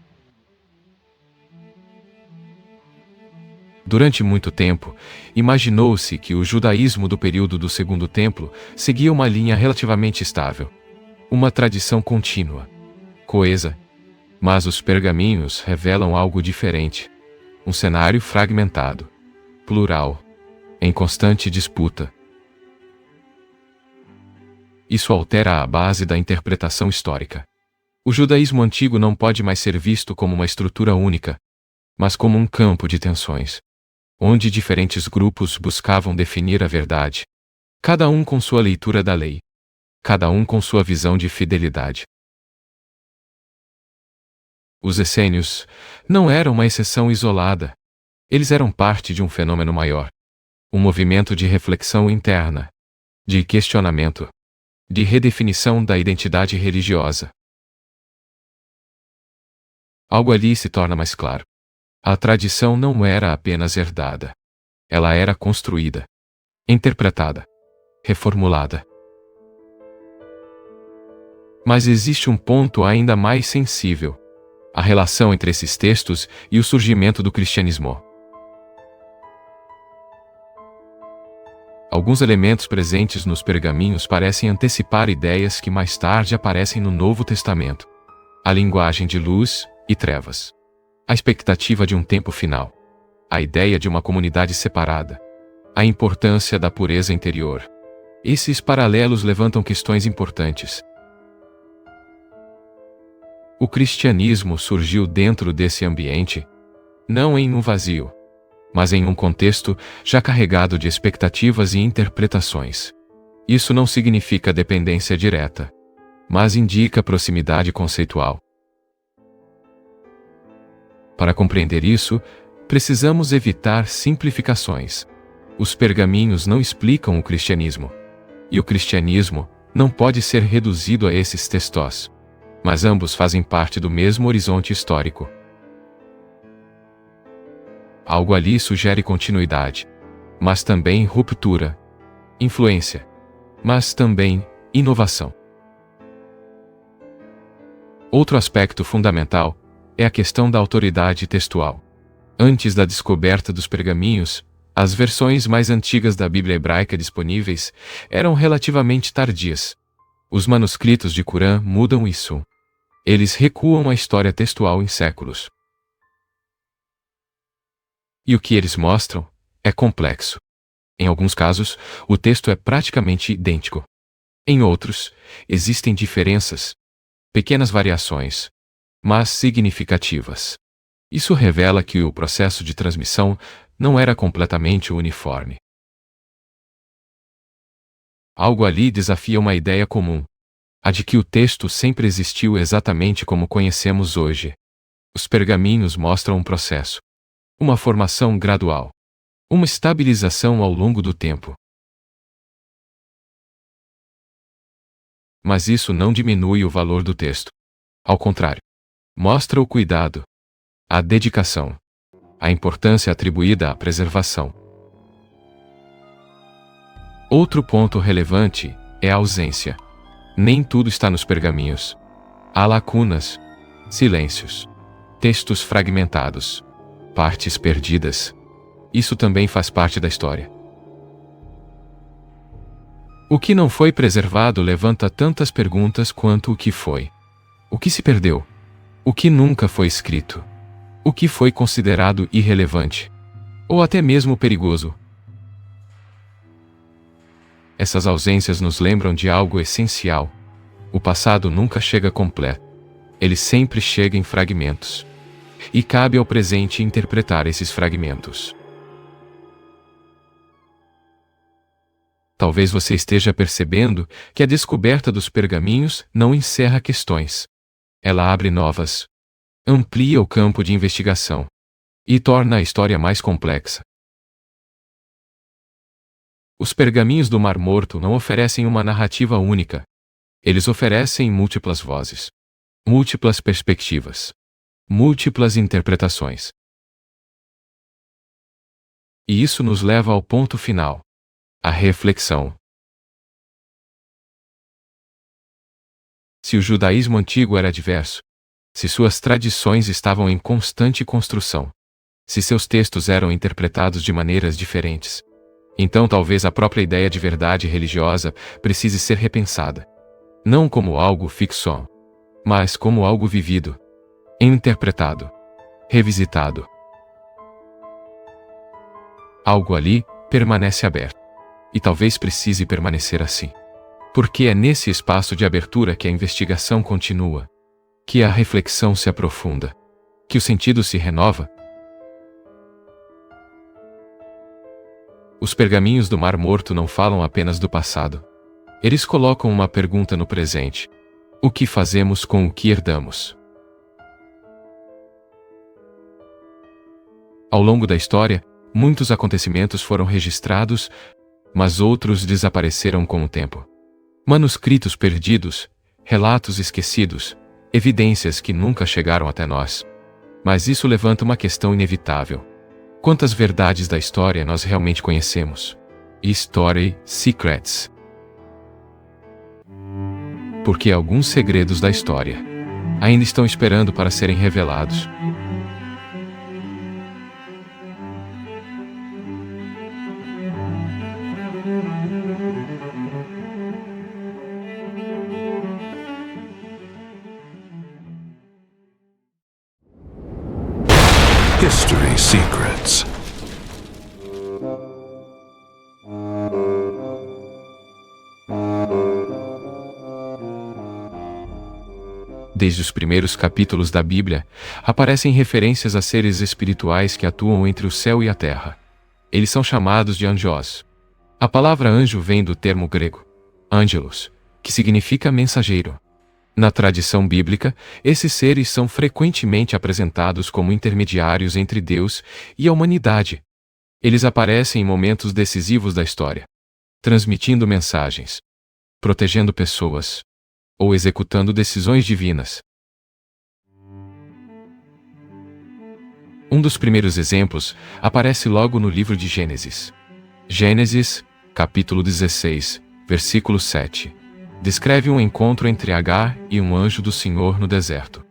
Durante muito tempo, imaginou-se que o judaísmo do período do Segundo Templo seguia uma linha relativamente estável, uma tradição contínua, coesa. Mas os pergaminhos revelam algo diferente. Um cenário fragmentado, plural, em constante disputa. Isso altera a base da interpretação histórica. O judaísmo antigo não pode mais ser visto como uma estrutura única, mas como um campo de tensões, onde diferentes grupos buscavam definir a verdade, cada um com sua leitura da lei, cada um com sua visão de fidelidade. Os essênios não eram uma exceção isolada. Eles eram parte de um fenômeno maior, um movimento de reflexão interna, de questionamento, de redefinição da identidade religiosa. Algo ali se torna mais claro. A tradição não era apenas herdada. Ela era construída, interpretada, reformulada. Mas existe um ponto ainda mais sensível: a relação entre esses textos e o surgimento do cristianismo. Alguns elementos presentes nos pergaminhos parecem antecipar ideias que mais tarde aparecem no Novo Testamento. A linguagem de luz e trevas. A expectativa de um tempo final. A ideia de uma comunidade separada. A importância da pureza interior. Esses paralelos levantam questões importantes. O cristianismo surgiu dentro desse ambiente, não em um vazio, mas em um contexto já carregado de expectativas e interpretações. Isso não significa dependência direta, mas indica proximidade conceitual. Para compreender isso, precisamos evitar simplificações. Os pergaminhos não explicam o cristianismo, e o cristianismo não pode ser reduzido a esses textos, mas ambos fazem parte do mesmo horizonte histórico. Algo ali sugere continuidade, mas também ruptura, influência, mas também inovação. Outro aspecto fundamental é a questão da autoridade textual. Antes da descoberta dos pergaminhos, as versões mais antigas da Bíblia hebraica disponíveis eram relativamente tardias. Os manuscritos de Qurã mudam isso. Eles recuam a história textual em séculos. E o que eles mostram é complexo. Em alguns casos, o texto é praticamente idêntico. Em outros, existem diferenças, pequenas variações, mas significativas. Isso revela que o processo de transmissão não era completamente uniforme. Algo ali desafia uma ideia comum, a de que o texto sempre existiu exatamente como conhecemos hoje. Os pergaminhos mostram um processo, uma formação gradual, uma estabilização ao longo do tempo. Mas isso não diminui o valor do texto. Ao contrário, mostra o cuidado, a dedicação, a importância atribuída à preservação. Outro ponto relevante é a ausência. Nem tudo está nos pergaminhos. Há lacunas, silêncios, textos fragmentados, partes perdidas. Isso também faz parte da história. O que não foi preservado levanta tantas perguntas quanto o que foi. O que se perdeu? O que nunca foi escrito? O que foi considerado irrelevante? Ou até mesmo perigoso? Essas ausências nos lembram de algo essencial. O passado nunca chega completo. Ele sempre chega em fragmentos. E cabe ao presente interpretar esses fragmentos. Talvez você esteja percebendo que a descoberta dos pergaminhos não encerra questões. Ela abre novas. Amplia o campo de investigação. E torna a história mais complexa. Os pergaminhos do Mar Morto não oferecem uma narrativa única. Eles oferecem múltiplas vozes, múltiplas perspectivas, múltiplas interpretações. E isso nos leva ao ponto final: a reflexão. Se o judaísmo antigo era diverso, se suas tradições estavam em constante construção, se seus textos eram interpretados de maneiras diferentes, então talvez a própria ideia de verdade religiosa precise ser repensada. Não como algo fixo, mas como algo vivido, interpretado, revisitado. Algo ali permanece aberto. E talvez precise permanecer assim. Porque é nesse espaço de abertura que a investigação continua, que a reflexão se aprofunda, que o sentido se renova. Os pergaminhos do Mar Morto não falam apenas do passado. Eles colocam uma pergunta no presente: o que fazemos com o que herdamos? Ao longo da história, muitos acontecimentos foram registrados, mas outros desapareceram com o tempo. Manuscritos perdidos, relatos esquecidos, evidências que nunca chegaram até nós. Mas isso levanta uma questão inevitável. Quantas verdades da história nós realmente conhecemos? History Secrets. Porque alguns segredos da história ainda estão esperando para serem revelados. History Secrets. Desde os primeiros capítulos da Bíblia, aparecem referências a seres espirituais que atuam entre o céu e a terra. Eles são chamados de anjos. A palavra anjo vem do termo grego, angelos, que significa mensageiro. Na tradição bíblica, esses seres são frequentemente apresentados como intermediários entre Deus e a humanidade. Eles aparecem em momentos decisivos da história, transmitindo mensagens, protegendo pessoas, ou executando decisões divinas. Um dos primeiros exemplos aparece logo no livro de Gênesis. Gênesis, capítulo 16, versículo 7. Descreve um encontro entre Agar e um anjo do Senhor no deserto.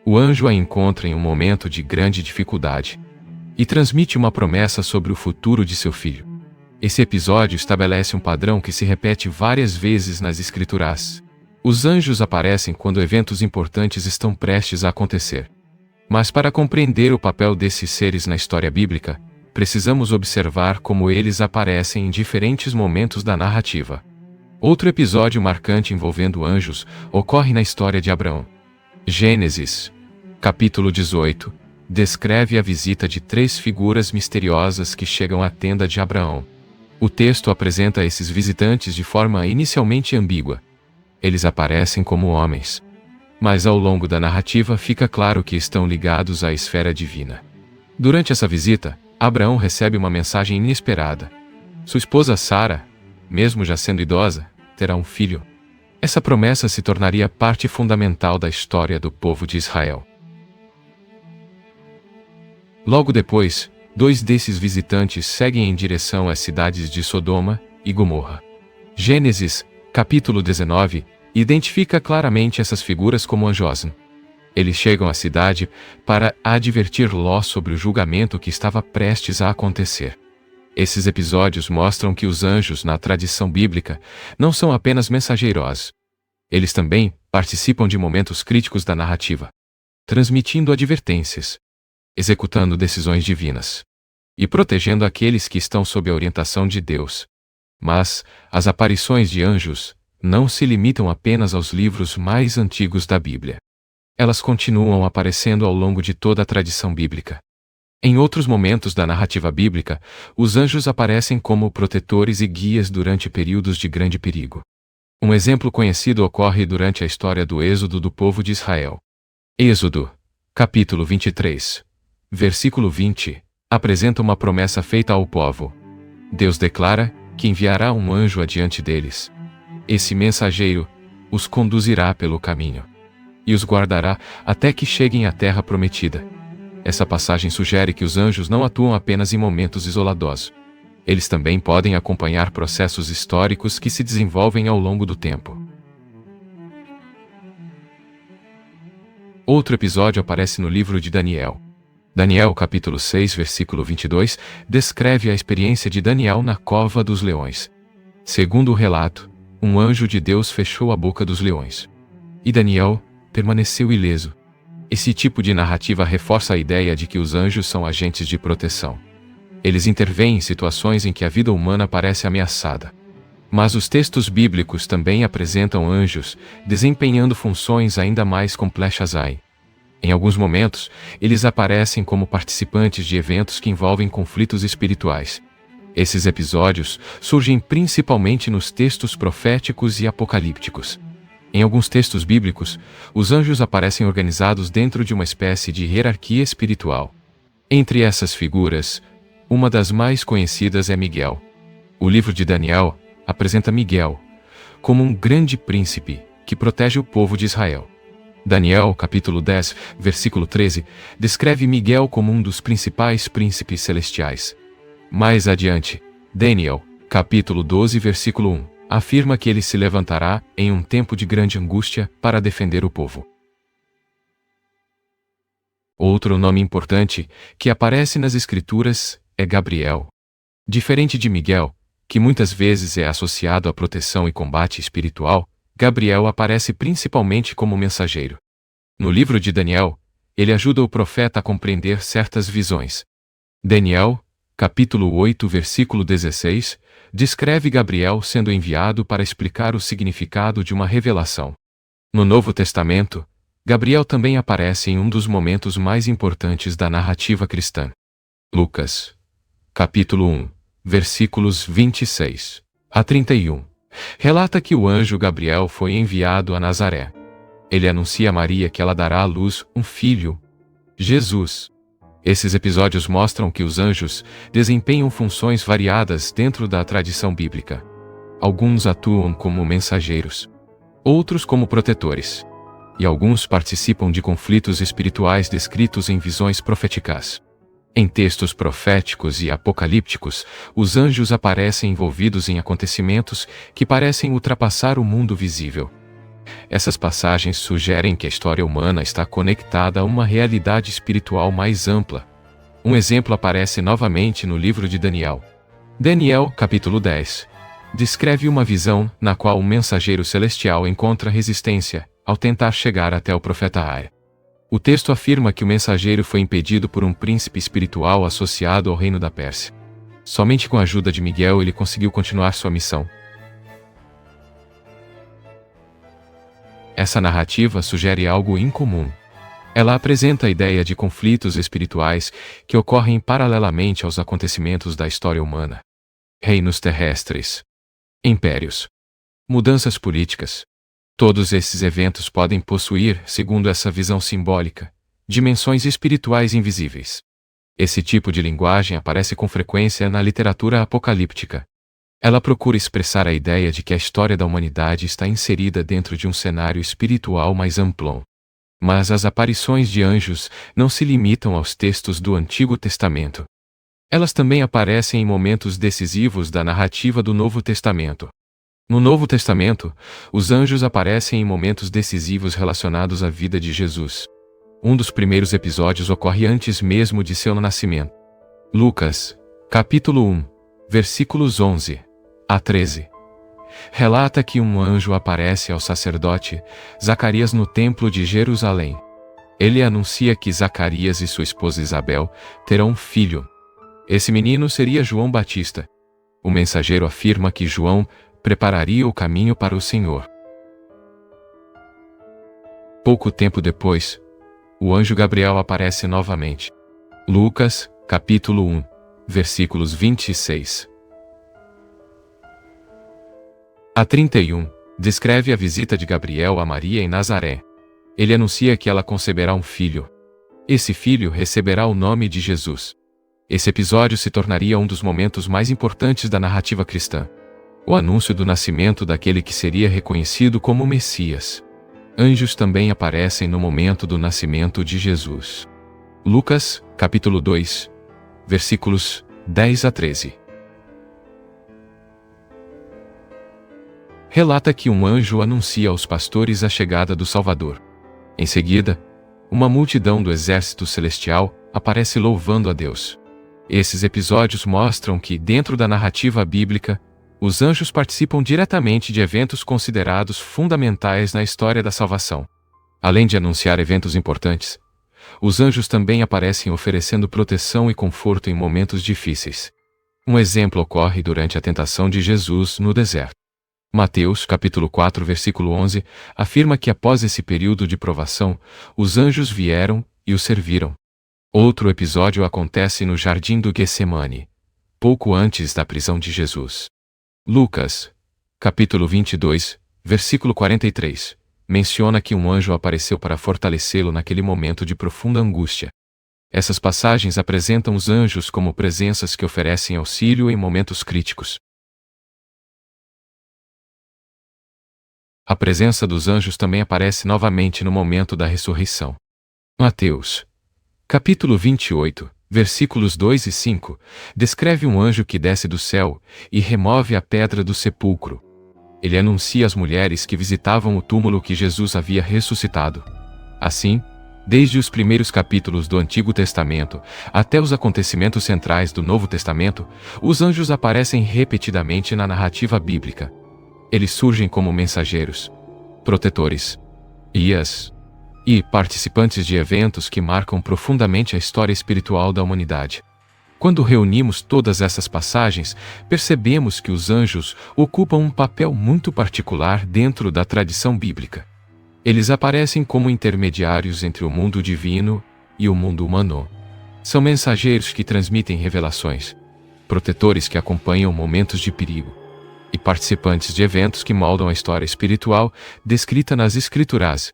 O anjo a encontra em um momento de grande dificuldade e transmite uma promessa sobre o futuro de seu filho. Esse episódio estabelece um padrão que se repete várias vezes nas Escrituras. Os anjos aparecem quando eventos importantes estão prestes a acontecer. Mas para compreender o papel desses seres na história bíblica, precisamos observar como eles aparecem em diferentes momentos da narrativa. Outro episódio marcante envolvendo anjos ocorre na história de Abraão. Gênesis, capítulo 18, descreve a visita de 3 figuras misteriosas que chegam à tenda de Abraão. O texto apresenta esses visitantes de forma inicialmente ambígua. Eles aparecem como homens, mas ao longo da narrativa fica claro que estão ligados à esfera divina. Durante essa visita, Abraão recebe uma mensagem inesperada. Sua esposa Sara, mesmo já sendo idosa, terá um filho. Essa promessa se tornaria parte fundamental da história do povo de Israel. Logo depois, 2 desses visitantes seguem em direção às cidades de Sodoma e Gomorra. Gênesis, capítulo 19, identifica claramente essas figuras como anjos. Eles chegam à cidade para advertir Ló sobre o julgamento que estava prestes a acontecer. Esses episódios mostram que os anjos, na tradição bíblica, não são apenas mensageiros. Eles também participam de momentos críticos da narrativa, transmitindo advertências, executando decisões divinas e protegendo aqueles que estão sob a orientação de Deus. Mas as aparições de anjos não se limitam apenas aos livros mais antigos da Bíblia. Elas continuam aparecendo ao longo de toda a tradição bíblica. Em outros momentos da narrativa bíblica, os anjos aparecem como protetores e guias durante períodos de grande perigo. Um exemplo conhecido ocorre durante a história do êxodo do povo de Israel. Êxodo, capítulo 23, versículo 20, apresenta uma promessa feita ao povo. Deus declara que enviará um anjo adiante deles. Esse mensageiro os conduzirá pelo caminho e os guardará até que cheguem à terra prometida. Essa passagem sugere que os anjos não atuam apenas em momentos isolados. Eles também podem acompanhar processos históricos que se desenvolvem ao longo do tempo. Outro episódio aparece no livro de Daniel. Daniel, capítulo 6, versículo 22, descreve a experiência de Daniel na cova dos leões. Segundo o relato, um anjo de Deus fechou a boca dos leões. E Daniel permaneceu ileso. Esse tipo de narrativa reforça a ideia de que os anjos são agentes de proteção. Eles intervêm em situações em que a vida humana parece ameaçada. Mas os textos bíblicos também apresentam anjos desempenhando funções ainda mais complexas. Em alguns momentos, eles aparecem como participantes de eventos que envolvem conflitos espirituais. Esses episódios surgem principalmente nos textos proféticos e apocalípticos. Em alguns textos bíblicos, os anjos aparecem organizados dentro de uma espécie de hierarquia espiritual. Entre essas figuras, uma das mais conhecidas é Miguel. O livro de Daniel apresenta Miguel como um grande príncipe que protege o povo de Israel. Daniel, capítulo 10, versículo 13, descreve Miguel como um dos principais príncipes celestiais. Mais adiante, Daniel, capítulo 12, versículo 1, afirma que ele se levantará em um tempo de grande angústia para defender o povo. Outro nome importante que aparece nas Escrituras é Gabriel. Diferente de Miguel, que muitas vezes é associado à proteção e combate espiritual, Gabriel aparece principalmente como mensageiro. No livro de Daniel, ele ajuda o profeta a compreender certas visões. Daniel, capítulo 8, versículo 16, descreve Gabriel sendo enviado para explicar o significado de uma revelação. No Novo Testamento, Gabriel também aparece em um dos momentos mais importantes da narrativa cristã. Lucas, capítulo 1, versículos 26 a 31, relata que o anjo Gabriel foi enviado a Nazaré. Ele anuncia a Maria que ela dará à luz um filho, Jesus. Esses episódios mostram que os anjos desempenham funções variadas dentro da tradição bíblica. Alguns atuam como mensageiros, outros como protetores, e alguns participam de conflitos espirituais descritos em visões proféticas. Em textos proféticos e apocalípticos, os anjos aparecem envolvidos em acontecimentos que parecem ultrapassar o mundo visível. Essas passagens sugerem que a história humana está conectada a uma realidade espiritual mais ampla. Um exemplo aparece novamente no livro de Daniel. Daniel, capítulo 10, descreve uma visão na qual um mensageiro celestial encontra resistência ao tentar chegar até o profeta Ar. O texto afirma que o mensageiro foi impedido por um príncipe espiritual associado ao reino da Pérsia. Somente com a ajuda de Miguel ele conseguiu continuar sua missão. Essa narrativa sugere algo incomum. Ela apresenta a ideia de conflitos espirituais que ocorrem paralelamente aos acontecimentos da história humana. Reinos terrestres, impérios, mudanças políticas. Todos esses eventos podem possuir, segundo essa visão simbólica, dimensões espirituais invisíveis. Esse tipo de linguagem aparece com frequência na literatura apocalíptica. Ela procura expressar a ideia de que a história da humanidade está inserida dentro de um cenário espiritual mais amplo. Mas as aparições de anjos não se limitam aos textos do Antigo Testamento. Elas também aparecem em momentos decisivos da narrativa do Novo Testamento. No Novo Testamento, os anjos aparecem em momentos decisivos relacionados à vida de Jesus. Um dos primeiros episódios ocorre antes mesmo de seu nascimento. Lucas, capítulo 1, versículos 11 a 13. Relata que um anjo aparece ao sacerdote Zacarias no templo de Jerusalém. Ele anuncia que Zacarias e sua esposa Isabel terão um filho. Esse menino seria João Batista. O mensageiro afirma que João prepararia o caminho para o Senhor. Pouco tempo depois, o anjo Gabriel aparece novamente. Lucas, capítulo 1, versículos 26 a 31, descreve a visita de Gabriel a Maria em Nazaré. Ele anuncia que ela conceberá um filho. Esse filho receberá o nome de Jesus. Esse episódio se tornaria um dos momentos mais importantes da narrativa cristã. O anúncio do nascimento daquele que seria reconhecido como o Messias. Anjos também aparecem no momento do nascimento de Jesus. Lucas, capítulo 2, versículos 10 a 13. Relata que um anjo anuncia aos pastores a chegada do Salvador. Em seguida, uma multidão do exército celestial aparece louvando a Deus. Esses episódios mostram que, dentro da narrativa bíblica, os anjos participam diretamente de eventos considerados fundamentais na história da salvação. Além de anunciar eventos importantes, os anjos também aparecem oferecendo proteção e conforto em momentos difíceis. Um exemplo ocorre durante a tentação de Jesus no deserto. Mateus, capítulo 4, versículo 11, afirma que após esse período de provação, os anjos vieram e o serviram. Outro episódio acontece no jardim do Getsemane, pouco antes da prisão de Jesus. Lucas, capítulo 22, versículo 43, menciona que um anjo apareceu para fortalecê-lo naquele momento de profunda angústia. Essas passagens apresentam os anjos como presenças que oferecem auxílio em momentos críticos. A presença dos anjos também aparece novamente no momento da ressurreição. Mateus, capítulo 28, versículos 2 e 5, descreve um anjo que desce do céu e remove a pedra do sepulcro. Ele anuncia às mulheres que visitavam o túmulo que Jesus havia ressuscitado. Assim, desde os primeiros capítulos do Antigo Testamento até os acontecimentos centrais do Novo Testamento, os anjos aparecem repetidamente na narrativa bíblica. Eles surgem como mensageiros, protetores, guias e participantes de eventos que marcam profundamente a história espiritual da humanidade. Quando reunimos todas essas passagens, percebemos que os anjos ocupam um papel muito particular dentro da tradição bíblica. Eles aparecem como intermediários entre o mundo divino e o mundo humano. São mensageiros que transmitem revelações, protetores que acompanham momentos de perigo, e participantes de eventos que moldam a história espiritual descrita nas Escrituras.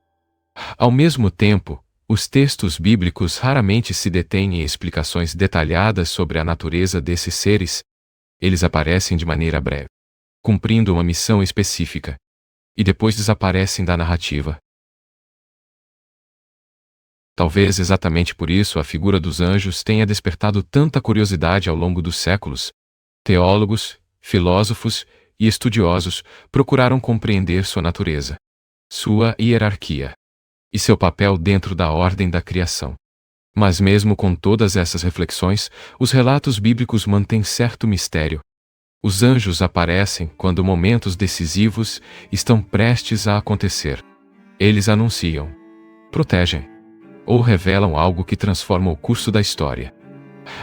Ao mesmo tempo, os textos bíblicos raramente se detêm em explicações detalhadas sobre a natureza desses seres. Eles aparecem de maneira breve, cumprindo uma missão específica, e depois desaparecem da narrativa. Talvez exatamente por isso a figura dos anjos tenha despertado tanta curiosidade ao longo dos séculos. Teólogos, filósofos e estudiosos procuraram compreender sua natureza, sua hierarquia e seu papel dentro da ordem da criação. Mas mesmo com todas essas reflexões, os relatos bíblicos mantêm certo mistério. Os anjos aparecem quando momentos decisivos estão prestes a acontecer. Eles anunciam, protegem ou revelam algo que transforma o curso da história.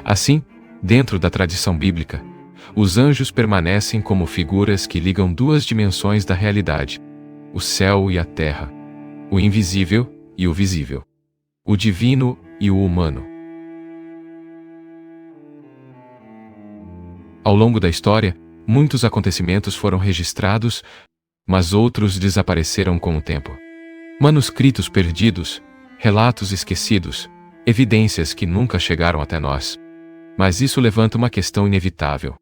Assim, dentro da tradição bíblica, os anjos permanecem como figuras que ligam duas dimensões da realidade: o céu e a terra, o invisível e o visível, o divino e o humano. Ao longo da história, muitos acontecimentos foram registrados, mas outros desapareceram com o tempo. Manuscritos perdidos, relatos esquecidos, evidências que nunca chegaram até nós. Mas isso levanta uma questão inevitável.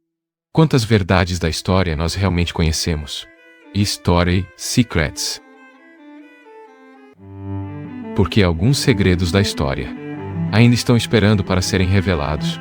Quantas verdades da história nós realmente conhecemos? History Secrets. Porque alguns segredos da história ainda estão esperando para serem revelados.